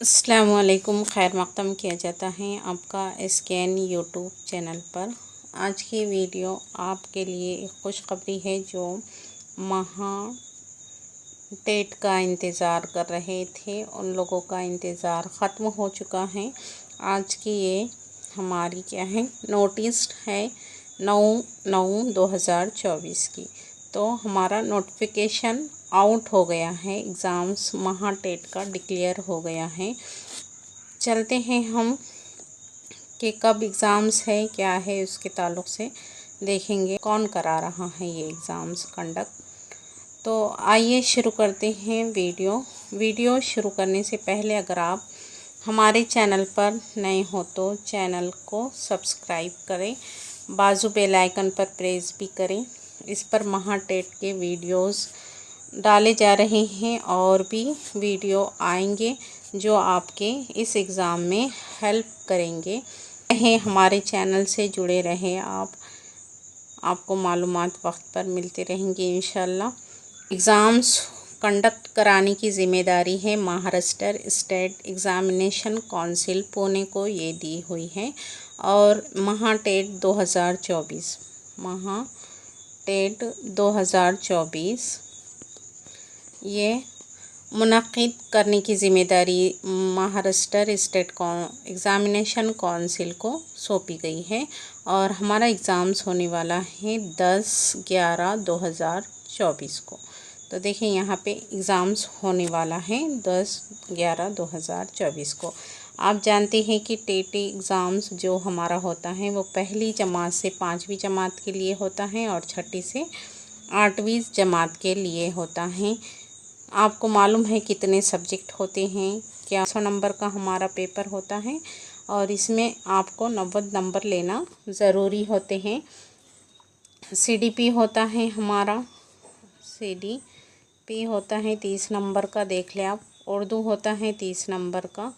अस्सलामुअलैकुम, खैर मक़दम किया जाता है आपका SKN यूट्यूब चैनल पर। आज की वीडियो आपके लिए एक खुशखबरी है जो महा टेट का इंतज़ार कर रहे थे, उन लोगों का इंतज़ार ख़त्म हो चुका है। आज की ये हमारी क्या है, नोटिस है 9/9/2024 की। तो हमारा नोटिफिकेशन आउट हो गया है, एग्ज़ाम्स महा टेट का डिक्लेयर हो गया है। चलते हैं हम कि कब एग्ज़ाम्स है, क्या है, उसके ताल्लुक़ से देखेंगे कौन करा रहा है ये एग्ज़ाम्स कंडक्ट। तो आइए शुरू करते हैं वीडियो शुरू करने से पहले अगर आप हमारे चैनल पर नए हो तो चैनल को सब्सक्राइब करें, बाजू बेल आइकन पर प्रेस भी करें। इस पर महा टेट के वीडियोस डाले जा रहे हैं और भी वीडियो आएंगे जो आपके इस एग्ज़ाम में हेल्प करेंगे। हमारे चैनल से जुड़े रहें आपको मालूमात वक्त पर मिलते रहेंगे इंशाल्लाह। एग्ज़ाम्स कंडक्ट कराने की ज़िम्मेदारी है Maharashtra state examination council Pune को ये दी हुई है। और महा टेट 2024 ये मुनक़िद करने की ज़िम्मेदारी महाराष्ट्र स्टेट एग्ज़ामिनेशन काउंसिल को सौंपी गई है। और हमारा एग्ज़ाम्स होने वाला है 10/11/2024 को। तो देखिए यहाँ पे एग्ज़ाम्स होने वाला है 10/11/2024 को। आप जानते हैं कि टेट एग्ज़ाम्स जो हमारा होता है वो पहली जमात से 5वीं जमात के लिए होता है और छठी से 8वीं जमात के लिए होता है। आपको मालूम है कितने सब्जेक्ट होते हैं, क्या 100 नंबर का हमारा पेपर होता है और इसमें आपको 90 नंबर लेना ज़रूरी होते हैं। CDP होता है हमारा, CDP होता है 30 नंबर का, देख ले आप। उर्दू होता है 30 नंबर का।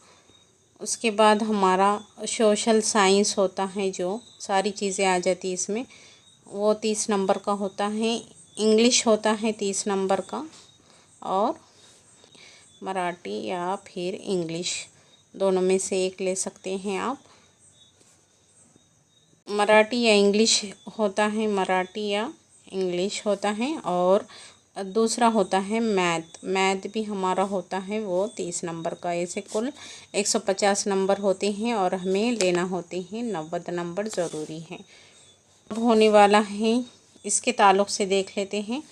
उसके बाद हमारा सोशल साइंस होता है, जो सारी चीज़ें आ जाती इसमें, वो 30 नंबर का होता है। इंग्लिश होता है 30 नंबर का और मराठी या फिर इंग्लिश दोनों में से एक ले सकते हैं आप। मराठी या इंग्लिश होता है, मराठी या इंग्लिश होता है। और दूसरा होता है मैथ भी हमारा होता है वो 30 नंबर का। ऐसे कुल 150 नंबर होते हैं और हमें लेना होते हैं 90 नंबर ज़रूरी है। अब होने वाला है इसके ताल्लुक़ से देख लेते हैं।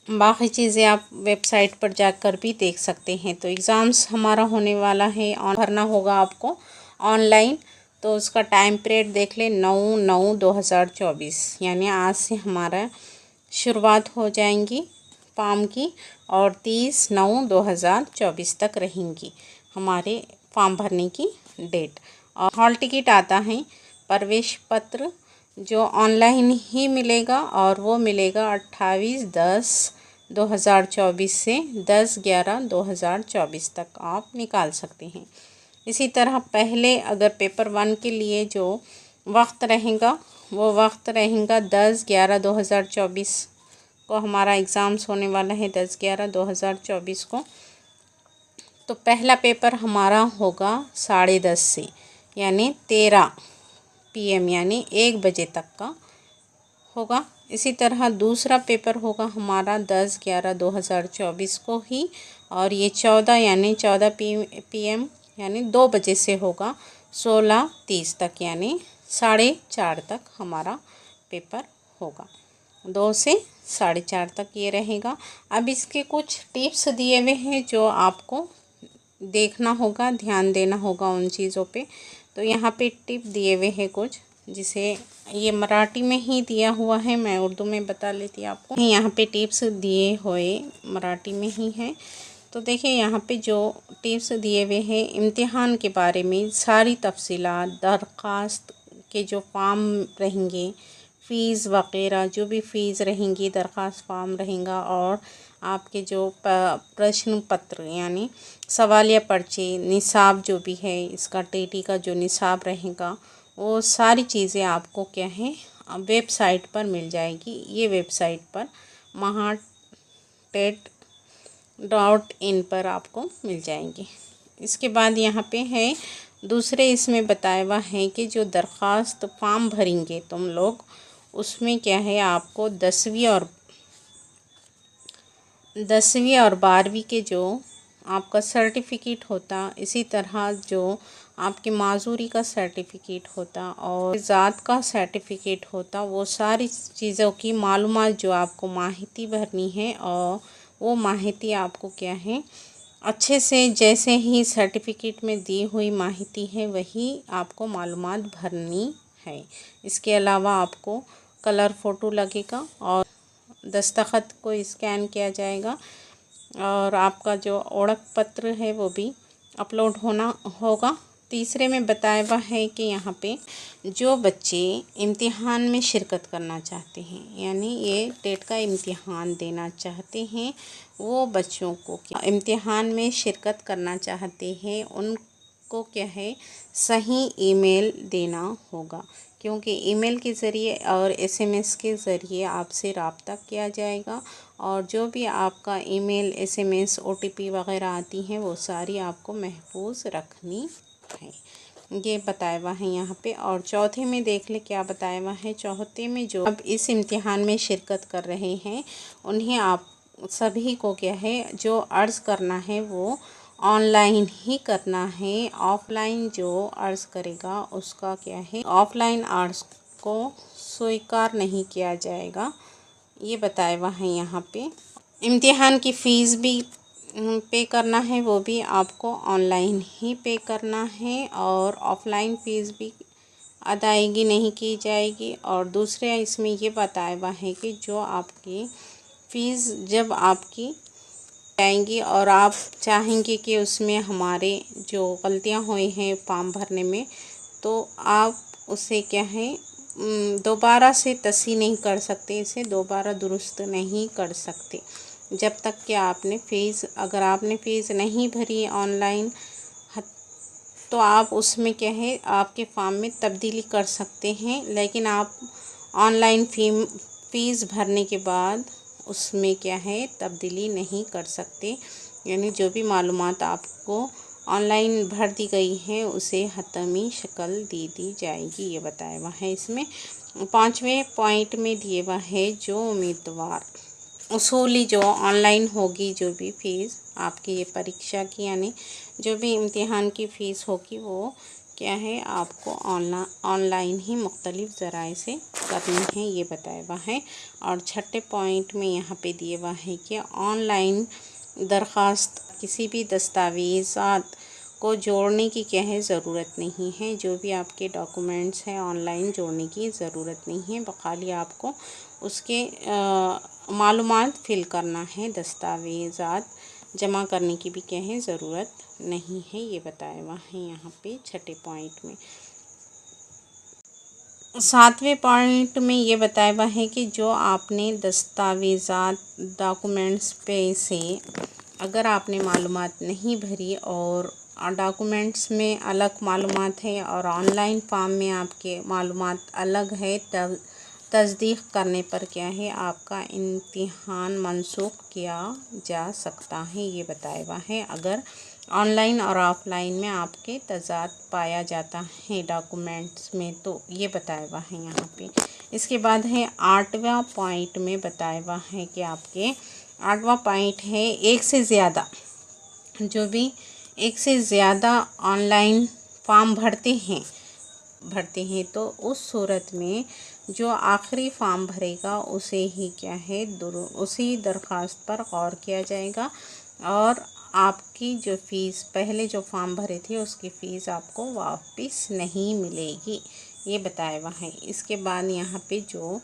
बाकी चीज़ें आप वेबसाइट पर जाकर भी देख सकते हैं। तो एग्ज़ाम्स हमारा होने वाला है, भरना होगा आपको ऑनलाइन। तो उसका टाइम पीरियड देख लें 9/9/2024, यानी आज से हमारा शुरुआत हो जाएंगी फॉर्म की और 30/9/2024 तक रहेंगी हमारे फॉर्म भरने की डेट। और हॉल टिकट आता है, प्रवेश पत्र जो ऑनलाइन ही मिलेगा और वो मिलेगा 28/10/2024 से 10/11/2024 तक आप निकाल सकते हैं। इसी तरह पहले अगर पेपर 1 के लिए जो वक्त रहेगा वो वक्त रहेगा 10/11/2024 को हमारा एग्ज़ाम्स होने वाला है 10/11/2024 को। तो पहला पेपर हमारा होगा 10:30 से, यानी 13 PM यानी 1 बजे तक का होगा। इसी तरह दूसरा पेपर होगा हमारा 10/11/2024 को ही, और ये 14 यानी 14 PM यानी 2 बजे से होगा 16:30 तक, यानी 4:30 तक हमारा पेपर होगा। 2 से 4:30 तक ये रहेगा। अब इसके कुछ टिप्स दिए हुए हैं जो आपको देखना होगा, ध्यान देना होगा उन चीज़ों पे। तो यहाँ पे टिप दिए हुए हैं कुछ, जिसे ये मराठी में ही दिया हुआ है, मैं उर्दू में बता लेती हूँ आपको। यहाँ पे टिप्स दिए हुए मराठी में ही हैं। तो देखिए यहाँ पे जो टिप्स दिए हुए हैं, इम्तिहान के बारे में सारी तफसीलात, दरख्वास्त के जो फॉर्म रहेंगे, फ़ीस वगैरह जो भी फ़ीस रहेंगी, दरख्वास्त फॉर्म रहेगा, और आपके जो प्रश्न पत्र यानी सवालिया पर्चे, निसाब जो भी है इसका TT का जो निसाब रहेगा, वो सारी चीज़ें आपको क्या है वेबसाइट पर मिल जाएगी। ये वेबसाइट पर mahatet.in पर आपको मिल जाएंगी। इसके बाद यहाँ पे है दूसरे, इसमें बताया हुआ है कि जो दरख्वास्त फॉर्म भरेंगे तुम लोग, उसमें क्या है आपको 10वीं और 12वीं के जो आपका सर्टिफिकेट होता, इसी तरह जो आपकी माजूरी का सर्टिफिकेट होता और ज़ात का सर्टिफिकेट होता, वो सारी चीज़ों की मालूमात जो आपको माहिती भरनी है, और वो माहिती आपको क्या है अच्छे से, जैसे ही सर्टिफिकेट में दी हुई माहिती है वही आपको मालूमात भरनी है। इसके अलावा आपको कलर फ़ोटो लगेगा और दस्तखत को स्कैन किया जाएगा, और आपका जो ओळख पत्र है वो भी अपलोड होना होगा। तीसरे में बताया हुआ है कि यहाँ पे जो बच्चे इम्तिहान में शिरकत करना चाहते हैं, यानी ये टेट का इम्तिहान देना चाहते हैं, वो बच्चों को क्या इम्तिहान में शिरकत करना चाहते हैं उनको क्या है सही ईमेल देना होगा, क्योंकि ईमेल के ज़रिए और SMS के ज़रिए आपसे रब्ता किया जाएगा, और जो भी आपका ईमेल, SMS, OTP वग़ैरह आती हैं वो सारी आपको महफूज रखनी है। ये बताया हुआ है यहाँ पे। और चौथे में देख ले क्या बताया हुआ है। चौथे में जो अब इस इम्तिहान में शिरकत कर रहे हैं उन्हें आप सभी को क्या है जो अर्ज़ करना है वो ऑनलाइन ही करना है। ऑफ़लाइन जो अर्ज़ करेगा उसका क्या है ऑफ़लाइन अर्ज़ को स्वीकार नहीं किया जाएगा, ये बताया हुआ है यहाँ पे। इम्तिहान की फ़ीस भी पे करना है, वो भी आपको ऑनलाइन ही पे करना है, और ऑफ़लाइन फ़ीस भी अदायगी नहीं की जाएगी। और दूसरे इसमें ये बताया हुआ है कि जो आपकी फ़ीस जब आपकी आएंगी और आप चाहेंगे कि उसमें हमारे जो गलतियां हुई हैं फॉर्म भरने में, तो आप उसे क्या है दोबारा से तस्हीह नहीं कर सकते, इसे दोबारा दुरुस्त नहीं कर सकते जब तक कि आपने फ़ीस, अगर आपने फ़ीस नहीं भरी ऑनलाइन तो आप उसमें क्या है आपके फॉर्म में तब्दीली कर सकते हैं, लेकिन आप ऑनलाइन फ़ीस भरने के बाद उसमें क्या है तब्दीली नहीं कर सकते। यानी जो भी मालूमात आपको ऑनलाइन भर दी गई है उसे हतमी शक्ल दे दी जाएगी, ये बताया हुआ है। इसमें 5वें पॉइंट में दिए हुआ है जो उम्मीदवार उसूली जो ऑनलाइन होगी, जो भी फ़ीस आपकी ये परीक्षा की यानी जो भी इम्तिहान की फ़ीस होगी वो क्या है आपको ऑनलाइन ही मुख्तलिफ़ ज़राए से करनी है, ये बताया हुआ है। और छठे पॉइंट में यहाँ पे दिए हुआ है कि ऑनलाइन दरख्वास्त किसी भी दस्तावेज़ात को जोड़ने की क्या है ज़रूरत नहीं है। जो भी आपके डॉक्यूमेंट्स हैं ऑनलाइन जोड़ने की ज़रूरत नहीं है, खाली आपको उसके मालूमात फ़िल करना है, दस्तावेज़ात जमा करने की भी क्या है ज़रूरत नहीं है, ये बताया हुआ है यहाँ पे छठे पॉइंट में। 7वें पॉइंट में ये बताया हुआ है कि जो आपने दस्तावेज़ात डॉक्यूमेंट्स पे से अगर आपने मालूमात नहीं भरी और डॉक्यूमेंट्स में अलग मालूमात है और ऑनलाइन फॉर्म में आपके मालूमात अलग है, तब तस्दीक करने पर क्या है आपका इम्तिहान मनसूख किया जा सकता है, ये बताया हुआ है। अगर ऑनलाइन और ऑफ़लाइन में आपके तज़ाद पाया जाता है डॉक्यूमेंट्स में, तो ये बताया हुआ है यहाँ पे। इसके बाद है 8वां पॉइंट में बताया हुआ है कि आपके 8वां पॉइंट है एक से ज़्यादा, जो भी एक से ज़्यादा ऑनलाइन फॉर्म भरते हैं तो उस सूरत में जो आखिरी फॉर्म भरेगा उसे ही क्या है उसी दरख्वास्त पर गौर किया जाएगा, और आपकी जो फ़ीस पहले जो फॉर्म भरे थे उसकी फ़ीस आपको वापस नहीं मिलेगी, ये बताया हुआ है। इसके बाद यहाँ पे जो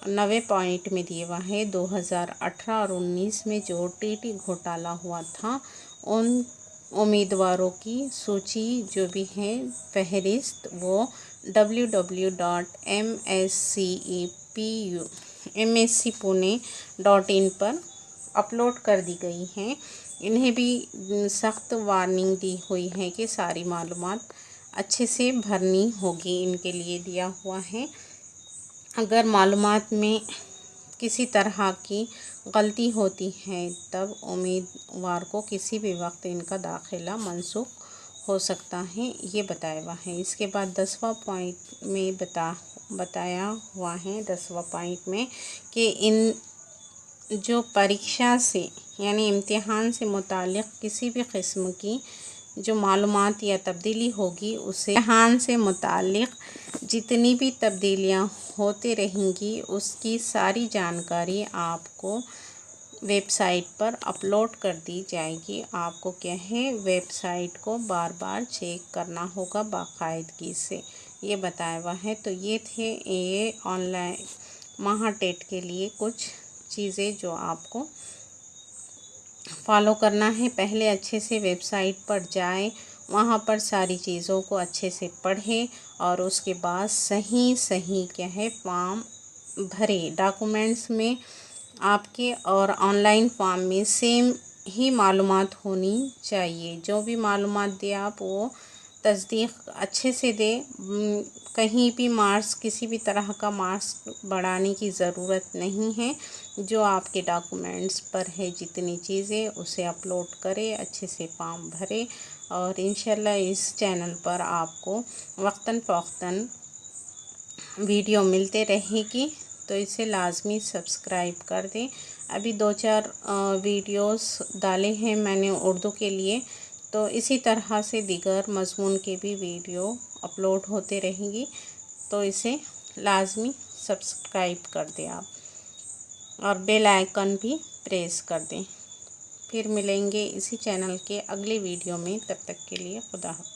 9वें पॉइंट में दिए हुआ है 2018 और 19 में जो TT घोटाला हुआ था उन उम्मीदवारों की सूची जो भी है फहरिस्त वो www.mscpune.in पर अपलोड कर दी गई हैं। इन्हें भी सख्त वार्निंग दी हुई है कि सारी मालूमात अच्छे से भरनी होगी, इनके लिए दिया हुआ है। अगर मालूमात में किसी तरह की गलती होती है तब उम्मीदवार को किसी भी वक्त इनका दाखिला मनसूख हो सकता है, ये बताया हुआ है। इसके बाद 10वां पॉइंट में बताया हुआ है 10वां पॉइंट में कि इन जो परीक्षा से यानी इम्तिहान से मुताल्लिक़ किसी भी किस्म की जो मालूमात या तब्दीली होगी उसे इम्तिहान से मुताल्लिक़ जितनी भी तब्दीलियां होती रहेंगी उसकी सारी जानकारी आपको वेबसाइट पर अपलोड कर दी जाएगी। आपको क्या है, वेबसाइट को बार बार चेक करना होगा बाकायदगी से, ये बताया हुआ है। तो ये थे ये ऑनलाइन महाटेट के लिए कुछ चीज़ें जो आपको फॉलो करना है। पहले अच्छे से वेबसाइट पर जाएं, वहाँ पर सारी चीज़ों को अच्छे से पढ़ें और उसके बाद सही क्या है फॉर्म भरें। डॉक्यूमेंट्स में आपके और ऑनलाइन फॉर्म में सेम ही मालूमात होनी चाहिए। जो भी मालूमात दे आप वो तस्दीक अच्छे से दें। कहीं भी मार्क्स किसी भी तरह का मार्क्स बढ़ाने की ज़रूरत नहीं है। जो आपके डॉक्यूमेंट्स पर है जितनी चीज़ें उसे अपलोड करें, अच्छे से फॉर्म भरें और इंशाल्लाह इस चैनल पर आपको वक्तन फ़वक्तन वीडियो मिलते रहेगी, तो इसे लाजमी सब्सक्राइब कर दें। अभी 2-4 वीडियोस डाले हैं मैंने उर्दू के लिए, तो इसी तरह से दीगर मज़मून के भी वीडियो अपलोड होते रहेंगी, तो इसे लाजमी सब्सक्राइब कर दें आप और बेल आइकन भी प्रेस कर दें। फिर मिलेंगे इसी चैनल के अगले वीडियो में, तब तक के लिए खुदा हाफ़िज़।